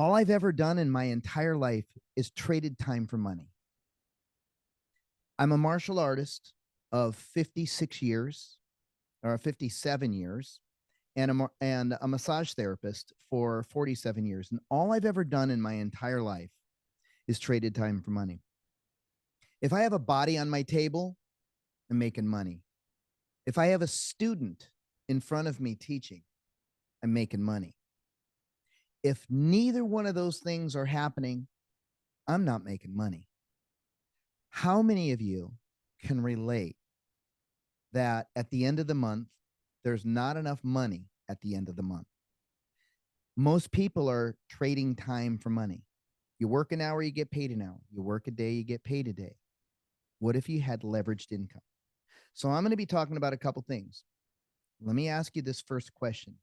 All I've ever done in my entire life is traded time for money. I'm a martial artist of 56 years or 57 years and a massage therapist for 47 years. And all I've ever done in my entire life is traded time for money. If I have a body on my table, I'm making money. If I have a student in front of me teaching, I'm making money. If neither one of those things are happening, I'm not making money. How many of you can relate that at the end of the month, there's not enough money at the end of the month? Most people are trading time for money. You work an hour, you get paid an hour. You work a day, you get paid a day. What if you had leveraged income? So I'm going to be talking about a couple things. Let me ask you this first question.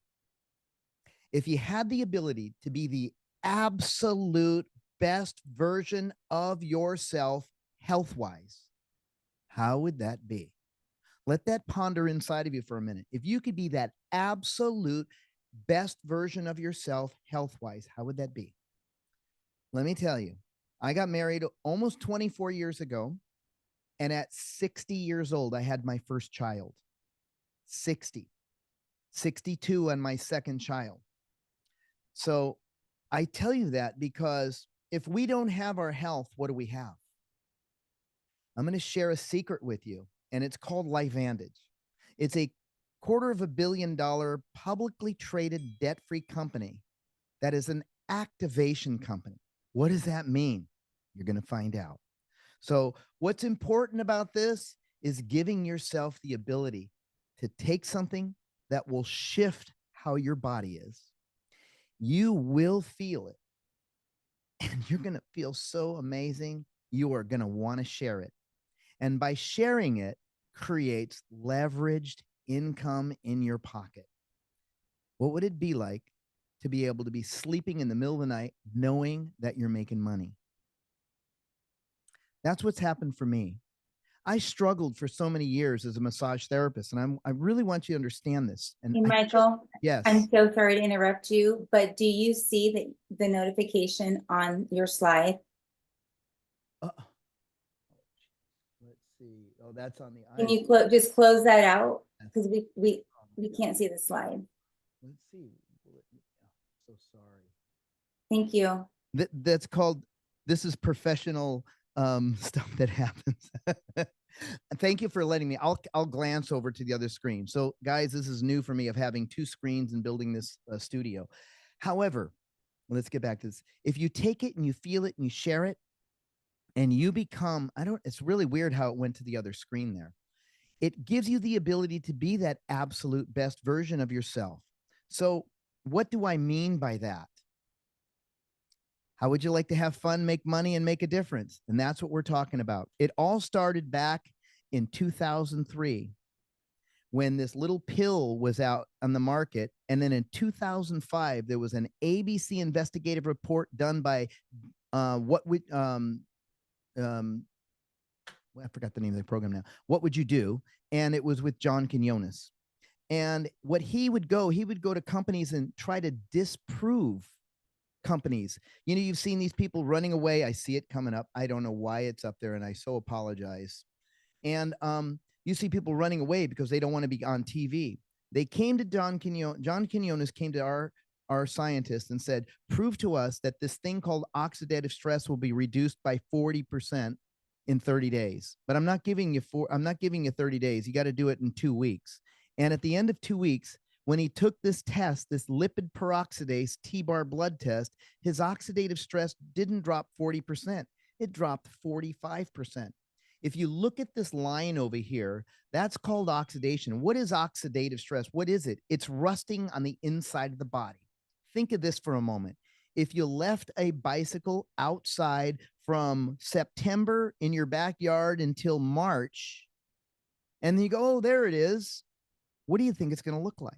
If you had the ability to be the absolute best version of yourself health-wise, how would that be? Let that ponder inside of you for a minute. If you could be that absolute best version of yourself health-wise, how would that be? Let me tell you, I got married almost 24 years ago, and at 60 years old, I had my first child. 60, 62 on my second child. So I tell you that because if we don't have our health, what do we have? I'm going to share a secret with you, and it's called LifeVantage. It's a $250 million publicly traded debt-free company that is an activation company. What does that mean? You're going to find out. So what's important about this is giving yourself the ability to take something that will shift how your body is. You will feel it, and you're going to feel so amazing. You are going to want to share it. And by sharing it, creates leveraged income in your pocket. What would it be like to be able to be sleeping in the middle of the night knowing that you're making money? That's what's happened for me. I struggled for so many years as a massage therapist, and I really want you to understand this. And Hey, Michael, I'm yes. so sorry to interrupt you, but do you see the notification on your slide? Uh, let's see. Oh, that's on the Can iPhone. you just close that out? Because we can't see the slide. Let's see. So sorry. Thank you. That's called, this is professional stuff that happens. Thank you for letting me. I'll glance over to the other screen. So guys, this is new for me of having two screens and building this studio. However, let's get back to this. If you take it and you feel it and you share it and you become, it's really weird how it went to the other screen there. It gives you the ability to be that absolute best version of yourself. So what do I mean by that? How would you like to have fun, make money, and make a difference? And that's what we're talking about. It all started back in 2003 when this little pill was out on the market. And then in 2005, there was an ABC investigative report done by I forgot the name of the program now. What Would You Do? And it was with John Quinones. And what he would go to companies and try to disprove companies. You know, you've seen these people running away. I see it coming up. I don't know why it's up there, and I so apologize. And you see people running away because they don't want to be on TV. They came to John Quinones came to our scientists and said, prove to us that this thing called oxidative stress will be reduced by 40% in 30 days. But I'm not giving you 30 days. You got to do it in 2 weeks. And at the end of 2 weeks, when he took this test, this lipid peroxidase T-bar blood test, his oxidative stress didn't drop 40%. It dropped 45%. If you look at this line over here, that's called oxidation. What is oxidative stress? What is it? It's rusting on the inside of the body. Think of this for a moment. If you left a bicycle outside from September in your backyard until March, and then you go, oh, there it is. What do you think it's going to look like?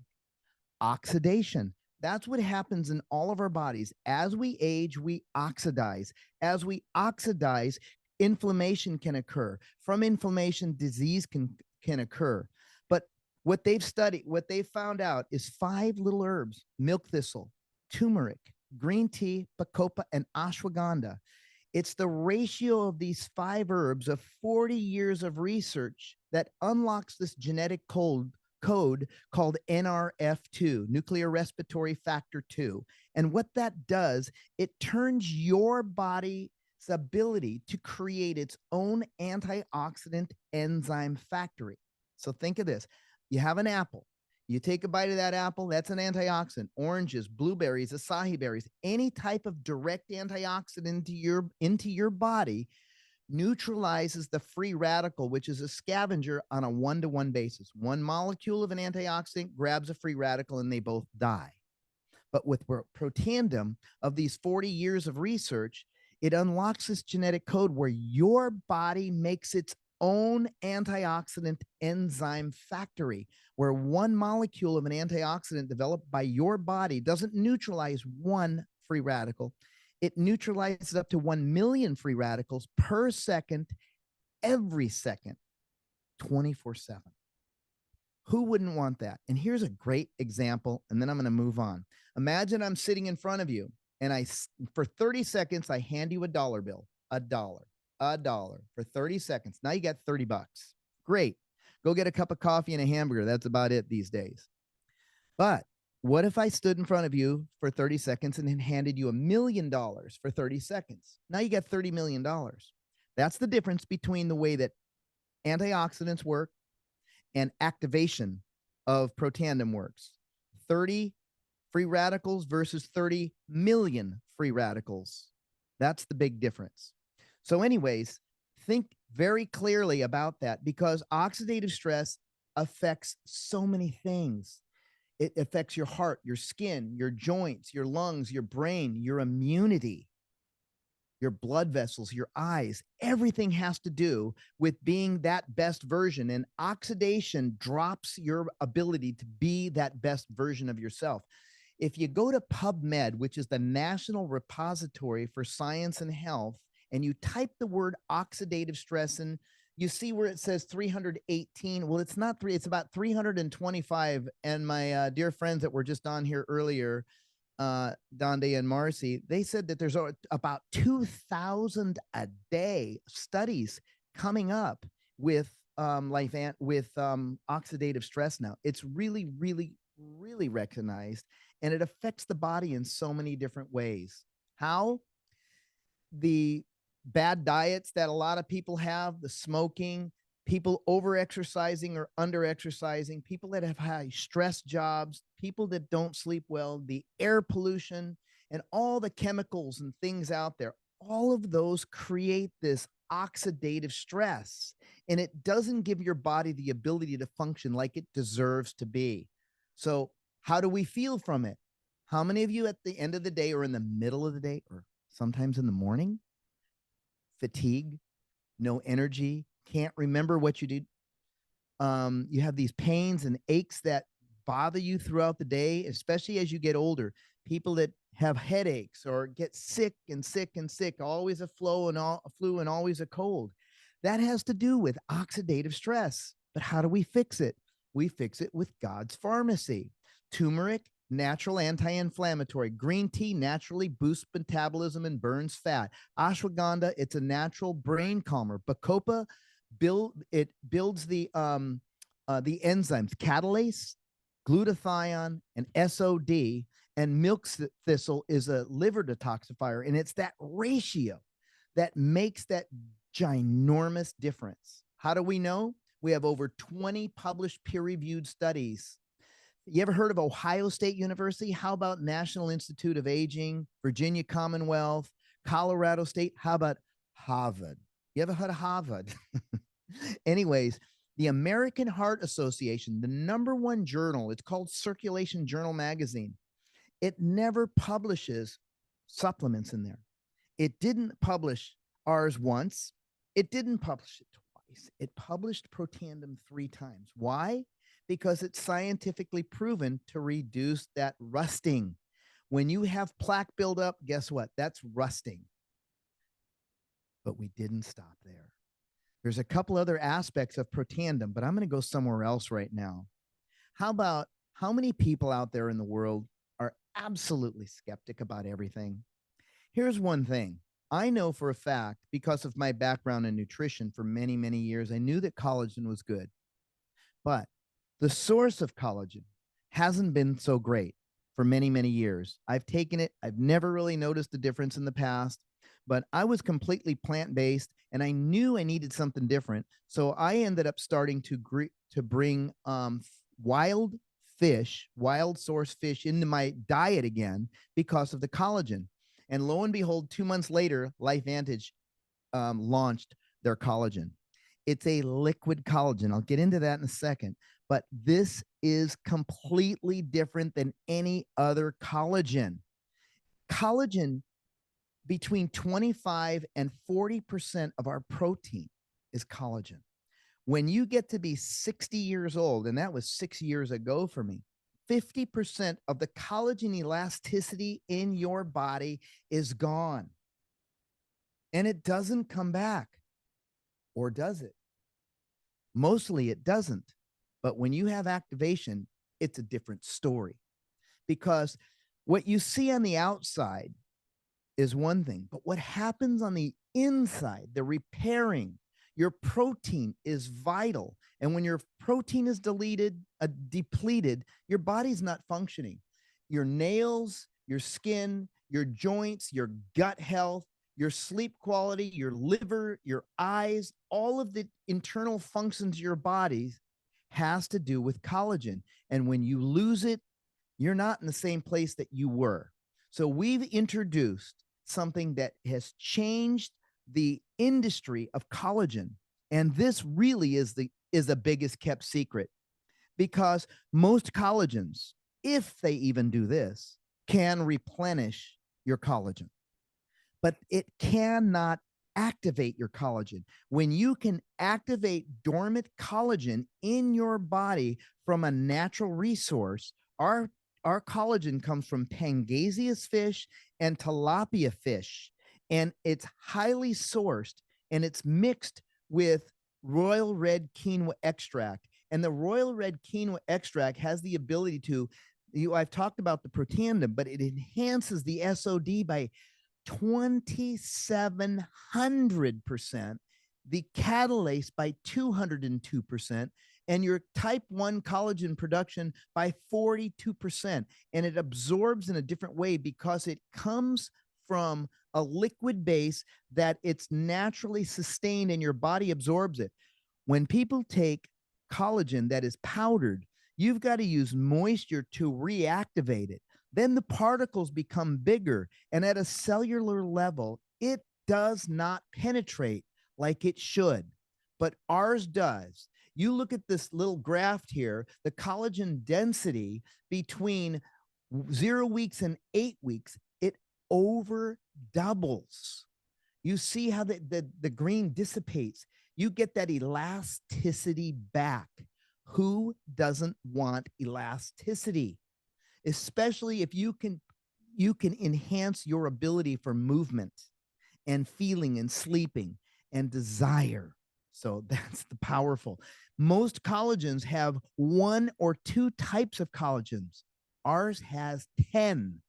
Oxidation. That's what happens in all of our bodies. As we age, we oxidize. As we oxidize, inflammation can occur. From inflammation, disease can occur. But what they've studied, what they've found out is 5 little herbs: milk thistle, turmeric, green tea, bacopa, and ashwagandha. It's the ratio of these 5 herbs of 40 years of research that unlocks this genetic code called NRF2, nuclear respiratory factor 2. And what that does, it turns your body's ability to create its own antioxidant enzyme factory. So think of this. You have an apple. You take a bite of that apple, that's an antioxidant. Oranges, blueberries, acai berries, any type of direct antioxidant into your body neutralizes the free radical, which is a scavenger on a 1-to-1 basis. One molecule of an antioxidant grabs a free radical and they both die. But with Protandim, of these 40 years of research, it unlocks this genetic code where your body makes its own antioxidant enzyme factory, where one molecule of an antioxidant developed by your body doesn't neutralize one free radical. It neutralizes up to 1 million free radicals per second, every second, 24/7. Who wouldn't want that? And here's a great example, and then I'm going to move on. Imagine I'm sitting in front of you, and for 30 seconds, I hand you a dollar bill, a dollar for 30 seconds. Now you got $30. Great. Go get a cup of coffee and a hamburger. That's about it these days. But what if I stood in front of you for 30 seconds and then handed you $1 million for 30 seconds? Now you got $30 million. That's the difference between the way that antioxidants work and activation of Protandim works. 30 free radicals versus 30 million free radicals. That's the big difference. So anyways, think very clearly about that, because oxidative stress affects so many things. It affects your heart, your skin, your joints, your lungs, your brain, your immunity, your blood vessels, your eyes. Everything has to do with being that best version. And oxidation drops your ability to be that best version of yourself. If you go to PubMed, which is the National Repository for Science and Health, and you type the word oxidative stress in, you see where it says 318. Well, it's not three, it's about 325. And my dear friends that were just on here earlier, Donde and Marcy, they said that there's about 2,000 a day studies coming up with oxidative stress now. It's really, really, really recognized, and it affects the body in so many different ways. How? The bad diets that a lot of people have, the smoking, people over exercising or under exercising, people that have high stress jobs, people that don't sleep well, the air pollution, and all the chemicals and things out there. All of those create this oxidative stress, and it doesn't give your body the ability to function like it deserves to be. So how do we feel from it? How many of you at the end of the day or in the middle of the day or sometimes in the morning? Fatigue, no energy, can't remember what you did. You have these pains and aches that bother you throughout the day, especially as you get older. People that have headaches or get sick and sick and sick, always a flu and always a cold. That has to do with oxidative stress. But how do we fix it? We fix it with God's pharmacy. Turmeric, natural anti-inflammatory. Green tea naturally boosts metabolism and burns fat. Ashwagandha, it's a natural brain calmer. Bacopa, builds the enzymes catalase, glutathione, and SOD. And milk thistle is a liver detoxifier, and it's that ratio that makes that ginormous difference. How do we know? We have over 20 published peer-reviewed studies. You ever heard of Ohio State University? How about National Institute of Aging, Virginia Commonwealth, Colorado State? How about Harvard? You ever heard of Harvard? Anyways, the American Heart Association, the #1 journal, it's called Circulation Journal Magazine. It never publishes supplements in there. It didn't publish ours once. It didn't publish it twice. It published Protandim 3 times. Why? Because it's scientifically proven to reduce that rusting. When you have plaque buildup, guess what? That's rusting. But we didn't stop there. There's a couple other aspects of Protandim, but I'm going to go somewhere else right now. How about how many people out there in the world are absolutely skeptic about everything. Here's one thing. I know for a fact, because of my background in nutrition for many, many years, I knew that collagen was good. But the source of collagen hasn't been so great for many, many years. I've taken it, I've never really noticed a difference in the past, but I was completely plant based and I knew I needed something different. So I ended up starting to bring wild fish, wild source fish into my diet again because of the collagen. And lo and behold, 2 months later, LifeVantage launched their collagen. It's a liquid collagen. I'll get into that in a second, but this is completely different than any other collagen. Collagen, between 25 and 40% of our protein is collagen. When you get to be 60 years old, and that was 6 years ago for me, 50% of the collagen elasticity in your body is gone. And it doesn't come back. Or does it? Mostly it doesn't. But when you have activation, it's a different story, because what you see on the outside is one thing, but what happens on the inside, the repairing, your protein is vital. And when your protein is depleted, your body's not functioning. Your nails, your skin, your joints, your gut health, your sleep quality, your liver, your eyes, all of the internal functions of your body has to do with collagen. And when you lose it, you're not in the same place that you were. So we've introduced something that has changed the industry of collagen. And this really is the biggest kept secret, because most collagens, if they even do this, can replenish your collagen, but it cannot activate your collagen. When you can activate dormant collagen in your body from a natural resource, our collagen comes from Pangasius fish and tilapia fish, and it's highly sourced, and it's mixed with royal red quinoa extract. And the royal red quinoa extract has the ability to, I've talked about the protandim, but it enhances the SOD by 2,700%, the catalase by 202%, and your type 1 collagen production by 42%. And it absorbs in a different way because it comes from a liquid base that it's naturally sustained and your body absorbs it. When people take collagen that is powdered, you've got to use moisture to reactivate it. Then the particles become bigger, and at a cellular level, it does not penetrate like it should, but ours does. You look at this little graph here, the collagen density between 0 weeks and 8 weeks, it over doubles. You see how the green dissipates. You get that elasticity back. Who doesn't want elasticity? Especially if you can enhance your ability for movement and feeling and sleeping and desire. So that's the powerful. Most collagens have 1 or 2 types of collagens. Ours has 10,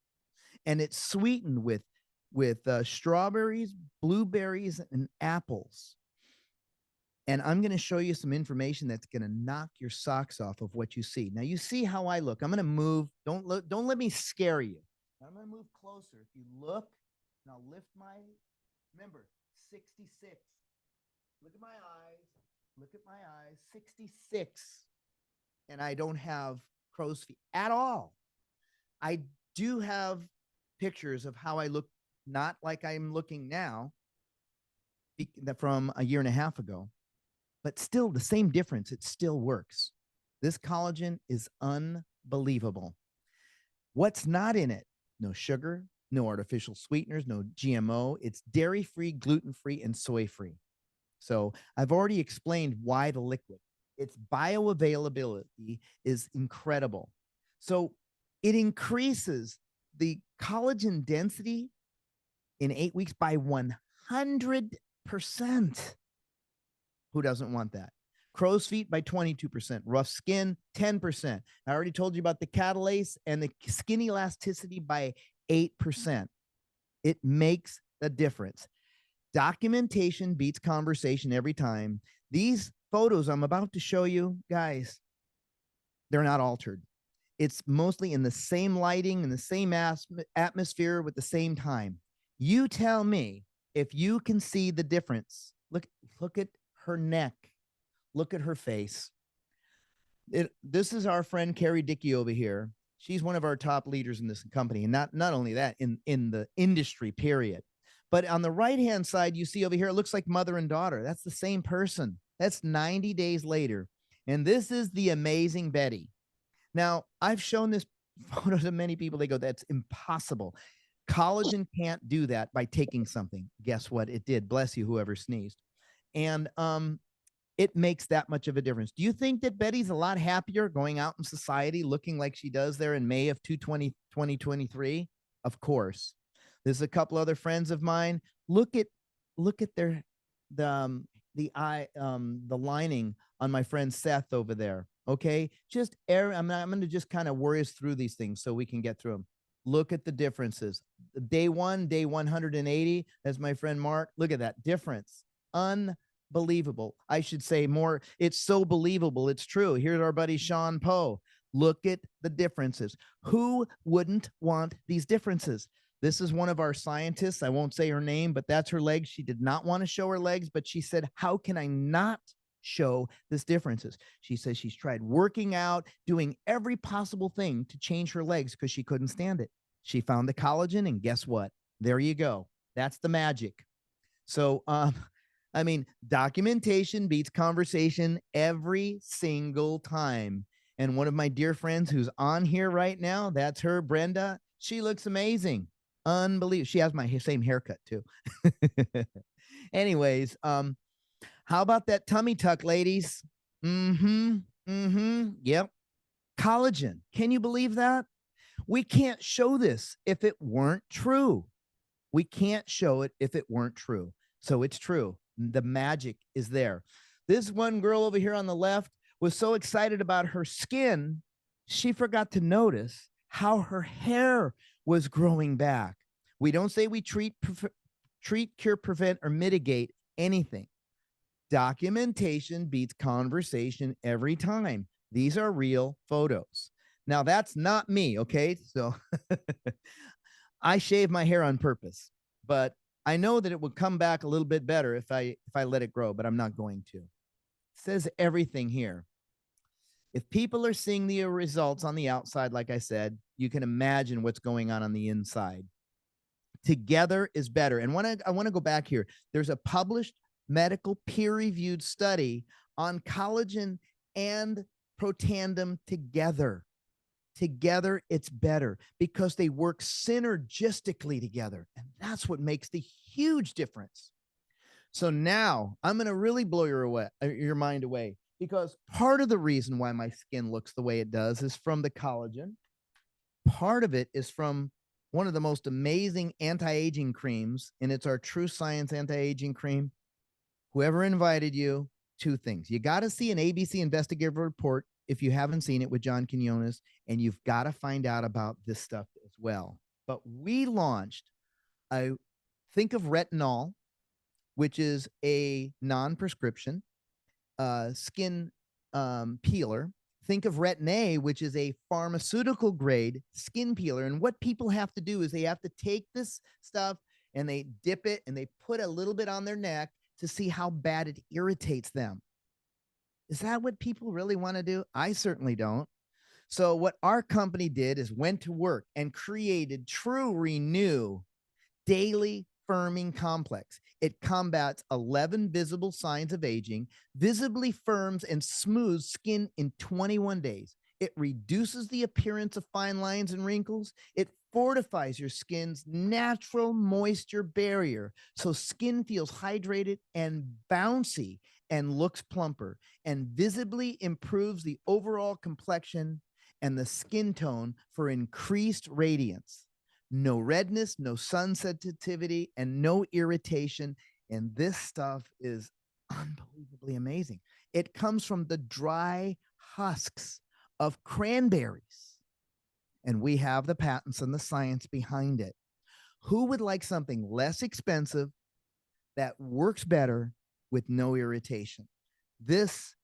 and it's sweetened with strawberries, blueberries, and apples. And I'm going to show you some information that's going to knock your socks off of what you see. Now, you see how I look. I'm going to move. Don't let me scare you. I'm going to move closer. If you look, and I'll lift remember, 66. Look at my eyes. Look at my eyes. 66. And I don't have crow's feet at all. I do have pictures of how I look, not like I'm looking now, from a year and a half ago. But still the same difference. It still works. This collagen is unbelievable. What's not in it? No sugar, no artificial sweeteners, no GMO. It's dairy-free, gluten-free, and soy-free. So I've already explained why the liquid. Its bioavailability is incredible. So it increases the collagen density in 8 weeks by 100%. Who doesn't want that? crow's feet by 22%, rough skin 10%. I already told you about the catalase and the skin elasticity by 8%. It makes a difference. Documentation beats conversation every time. These photos I'm about to show you, guys, they're not altered. It's mostly in the same lighting, in the same atmosphere with the same time. You tell me if you can see the difference. Look at her neck. Look at her face. This is our friend Carrie Dickey over here. She's one of our top leaders in this company, and not only that, in the industry, period. But on the right-hand side, you see over here, it looks like mother and daughter. That's the same person. That's 90 days later. And this is the amazing Betty. Now, I've shown this photo to many people. They go, that's impossible. Collagen can't do that by taking something. Guess what? It did. Bless you, whoever sneezed. And it makes that much of a difference. Do you think that Betty's a lot happier going out in society looking like she does there in May of 2023? Of course. There's a couple other friends of mine. Look at their the lining on my friend Seth over there. Okay, just I'm going to just kind of worry us through these things so we can get through them. Look at the differences. Day 1, day 180. That's my friend Mark. Look at that difference. Unbelievable. I should say more. It's so believable. It's true. Here's our buddy Sean Poe. Look at the differences. Who wouldn't want these differences? This is one of our scientists. I won't say her name, but that's her legs. She did not want to show her legs, but she said, how can I not show this differences? She says she's tried working out, doing every possible thing to change her legs because she couldn't stand it. She found the collagen, and guess what? There you go. That's the magic. So, I mean, documentation beats conversation every single time. And one of my dear friends who's on here right now, that's her, Brenda. She looks amazing. Unbelievable. She has my same haircut too. Anyways, how about that tummy tuck, ladies? Yep. Collagen. Can you believe that? We can't show this if it weren't true. We can't show it if it weren't true. So it's true. The magic is there. This one girl over here on the left was so excited about her skin, she forgot to notice how her hair was growing back. We don't say we treat, cure, prevent, or mitigate anything. Documentation beats conversation every time. These are real photos. Now, that's not me, okay? So I shave my hair on purpose, but I know that it would come back a little bit better if I let it grow, but I'm not going to. It says everything here. If people are seeing the results on the outside, like I said, you can imagine what's going on the inside. Together is better. And I want to go back here. There's a published medical peer-reviewed study on collagen and Protandim together. Together, it's better because they work synergistically together. And that's what makes the huge difference. So now I'm going to really blow your mind away, because part of the reason why my skin looks the way it does is from the collagen. Part of it is from one of the most amazing anti-aging creams, and it's our True Science anti-aging cream. Whoever invited you, two things. You got to see an ABC investigative report if you haven't seen it with John Quinones, and you've got to find out about this stuff as well. But we launched think of retinol, which is a non-prescription skin peeler. Think of Retin-A, which is a pharmaceutical grade skin peeler. And what people have to do is they have to take this stuff and they dip it and they put a little bit on their neck to see how bad it irritates them. Is that what people really want to do? I certainly don't. So what our company did is went to work and created True Renew Daily Firming Complex. It combats 11 visible signs of aging, visibly firms and smooths skin in 21 days. It reduces the appearance of fine lines and wrinkles. It fortifies your skin's natural moisture barrier so skin feels hydrated and bouncy and looks plumper, and visibly improves the overall complexion and the skin tone for increased radiance. No redness, no sun sensitivity, and no irritation. And this stuff is unbelievably amazing. It comes from the dry husks of cranberries. And we have the patents and the science behind it. Who would like something less expensive that works better with no irritation? This,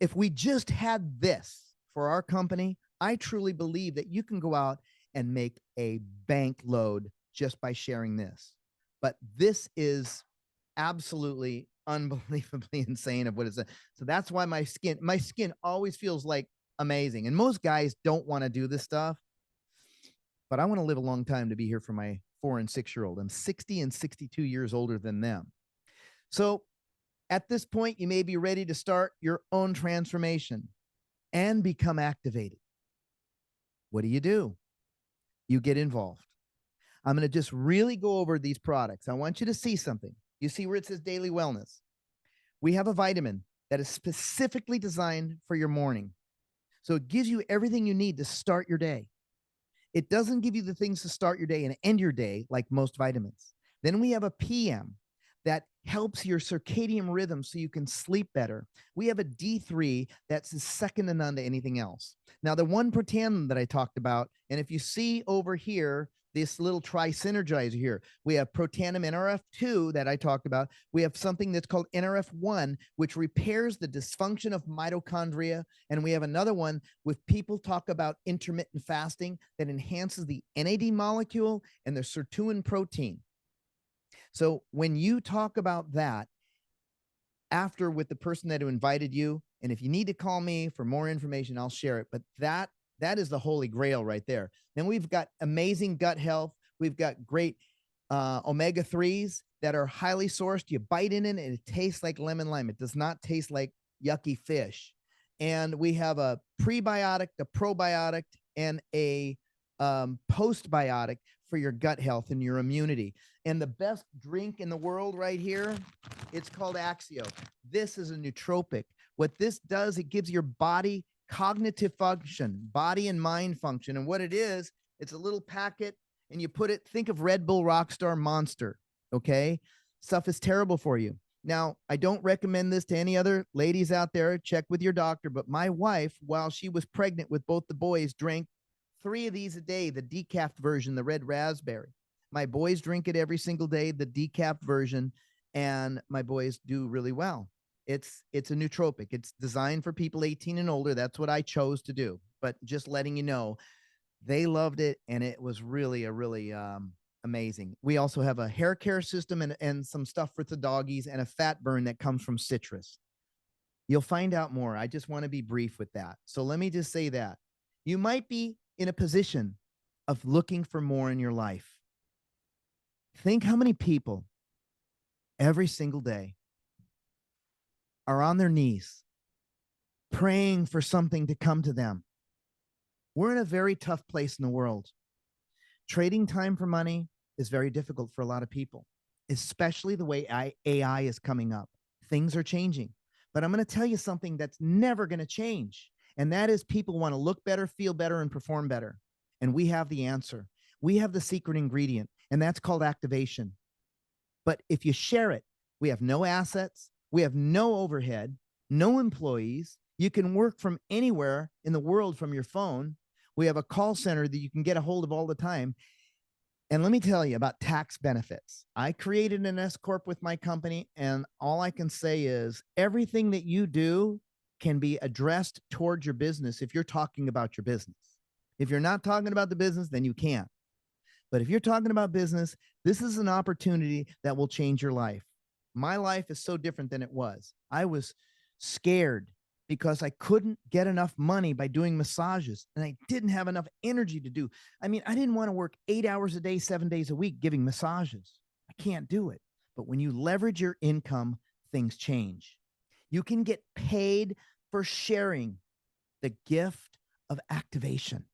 if we just had this for our company, I truly believe that you can go out and make a bank load just by sharing this. But this is absolutely unbelievably insane of what is it. So that's why my skin always feels like amazing. And most guys don't want to do this stuff, but I want to live a long time to be here for my 4 and 6-year-old. I'm 60 and 62 years older than them. So at this point, you may be ready to start your own transformation and become activated. What do? You get involved. I'm going to just really go over these products. I want you to see something. You see where it says daily wellness. We have a vitamin that is specifically designed for your morning. So it gives you everything you need to start your day. It doesn't give you the things to start your day and end your day like most vitamins. Then we have a PM that helps your circadian rhythm so you can sleep better. We have a D3 that's second to none to anything else. Now, the one Protandim that I talked about, and if you see over here, this little tri-synergizer here, we have Protandim NRF2 that I talked about. We have something that's called NRF1, which repairs the dysfunction of mitochondria. And we have another one with people talk about intermittent fasting that enhances the NAD molecule and the sirtuin protein. So when you talk about that after with the person that invited you, and if you need to call me for more information, I'll share it. But that is the holy grail right there. Then we've got amazing gut health. We've got great omega-3s that are highly sourced. You bite in it and it tastes like lemon lime. It does not taste like yucky fish. And we have a prebiotic, a probiotic, and a postbiotic for your gut health and your immunity. And the best drink in the world right here, it's called Axio. This is a nootropic. What this does, it gives your body cognitive function, body and mind function. And what it is, it's a little packet and you put it, think of Red Bull Rockstar Monster, okay? Stuff is terrible for you. Now, I don't recommend this to any other ladies out there. Check with your doctor. But my wife, while she was pregnant with both the boys, drank 3 of these a day, the decaf version, the red raspberry. My boys drink it every single day, the decaf version, and my boys do really well. It's a nootropic. It's designed for people 18 and older. That's what I chose to do. But just letting you know, they loved it, and it was really amazing. We also have a hair care system and some stuff for the doggies and a fat burn that comes from citrus. You'll find out more. I just want to be brief with that. So let me just say that. You might be in a position of looking for more in your life. Think how many people every single day are on their knees praying for something to come to them. We're in a very tough place in the world. Trading time for money is very difficult for a lot of people, especially the way AI is coming up. Things are changing. But I'm going to tell you something that's never going to change. And that is people want to look better, feel better, and perform better. And we have the answer. We have the secret ingredient, and that's called activation. But if you share it, we have no assets. We have no overhead, no employees. You can work from anywhere in the world from your phone. We have a call center that you can get a hold of all the time. And let me tell you about tax benefits. I created an S Corp with my company, and all I can say is everything that you do can be addressed towards your business if you're talking about your business. If you're not talking about the business, then you can't. But if you're talking about business, this is an opportunity that will change your life. My life is so different than it was. I was scared because I couldn't get enough money by doing massages, and I didn't have enough energy to do. I mean, I didn't want to work 8 hours a day, 7 days a week giving massages. I can't do it. But when you leverage your income, things change. You can get paid for sharing the gift of activation.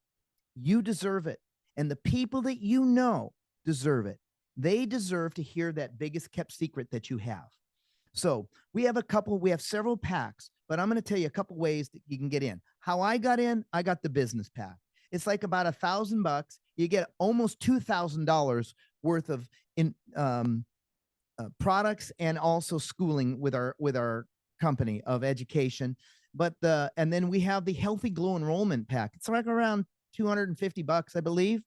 You deserve it. And the people that you know deserve it. They deserve to hear that biggest kept secret that you have. So we have several packs, but I'm going to tell you a couple ways that you can get in. How I got in, I got the business pack. It's like about $1,000. You get almost $2,000 worth of products and also schooling with our company of education. But and then we have the Healthy Glow enrollment pack. It's like around $250, I believe.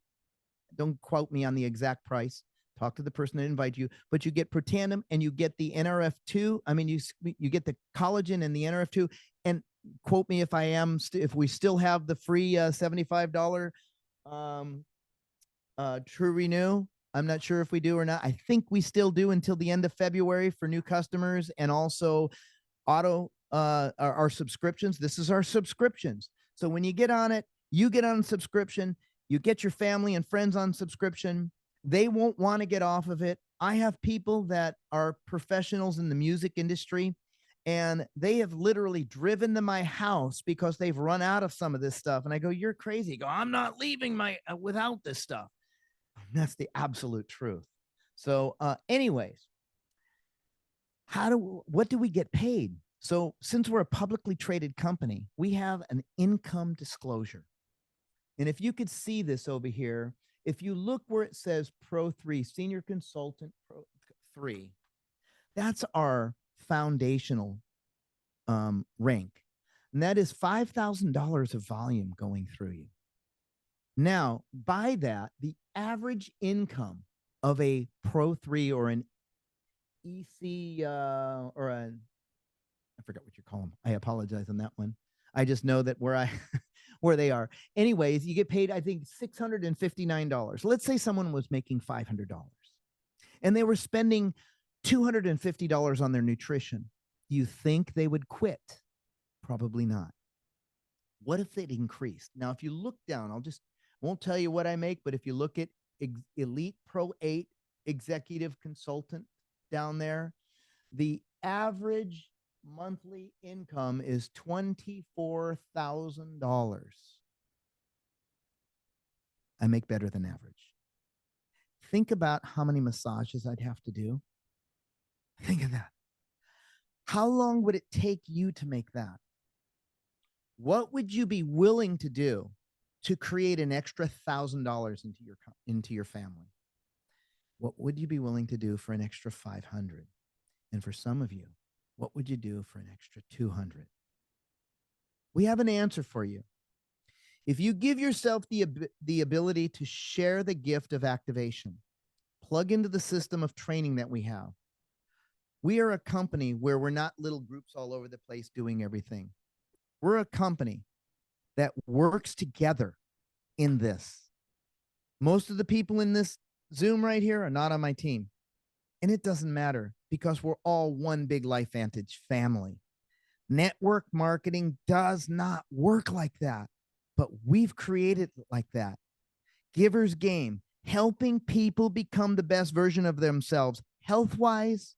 Don't quote me on the exact price. Talk to the person that invited you, but you get Protandim and you get the NRF2. I mean, you get the collagen and the NRF2. And quote me if I am, if we still have the free $75 True Renew. I'm not sure if we do or not. I think we still do until the end of February for new customers, and also our subscriptions. This is our subscriptions. So when you get on it, you get on subscription, you get your family and friends on subscription. They won't want to get off of it. I have people that are professionals in the music industry, and they have literally driven to my house because they've run out of some of this stuff. And I go, you're crazy. I go, I'm not leaving without this stuff. And that's the absolute truth. So anyways, what do we get paid? So since we're a publicly traded company, we have an income disclosure. And if you could see this over here, if you look where it says Pro 3, Senior Consultant Pro 3, that's our foundational rank. And that is $5,000 of volume going through you. Now, by that, the average income of a Pro 3 or an EC or a, I forgot what you call them. I apologize on that one. I just know that where they are. Anyways, you get paid, I think, $659. Let's say someone was making $500 and they were spending $250 on their nutrition. Do you think they would quit? Probably not. What if it increased? Now, if you look down, won't tell you what I make, but if you look at Elite Pro 8 Executive Consultant down there, the average monthly income is $24,000. I make better than average. Think about how many massages I'd have to do. Think of that. How long would it take you to make that? What would you be willing to do to create an extra $1,000 into your family? What would you be willing to do for an extra 500? And for some of you, what would you do for an extra 200? We have an answer for you. If you give yourself the ability to share the gift of activation, plug into the system of training that we have. We are a company where we're not little groups all over the place doing everything. We're a company that works together in this. Most of the people in this Zoom right here are not on my team. And it doesn't matter because we're all one big LifeVantage family. Network marketing does not work like that, but we've created it like that. Giver's game, helping people become the best version of themselves, health-wise,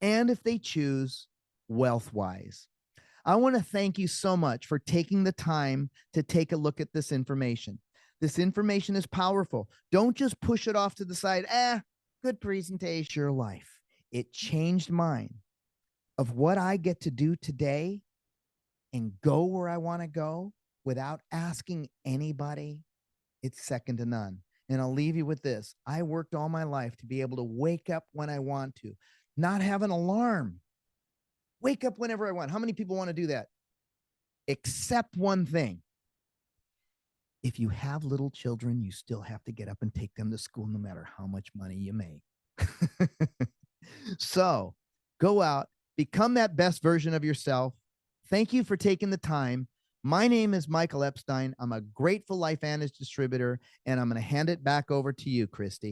and if they choose, wealth-wise. I want to thank you so much for taking the time to take a look at this information. This information is powerful. Don't just push it off to the side. Good presentation, your life. It changed mine of what I get to do today and go where I want to go without asking anybody. It's second to none. And I'll leave you with this. I worked all my life to be able to wake up when I want to, not have an alarm. Wake up whenever I want. How many people want to do that? Except one thing. If you have little children, you still have to get up and take them to school no matter how much money you make. So go out, become that best version of yourself. Thank you for taking the time. My name is Michael Epstein. I'm a Grateful LifeVantage distributor, and I'm going to hand it back over to you, Christy.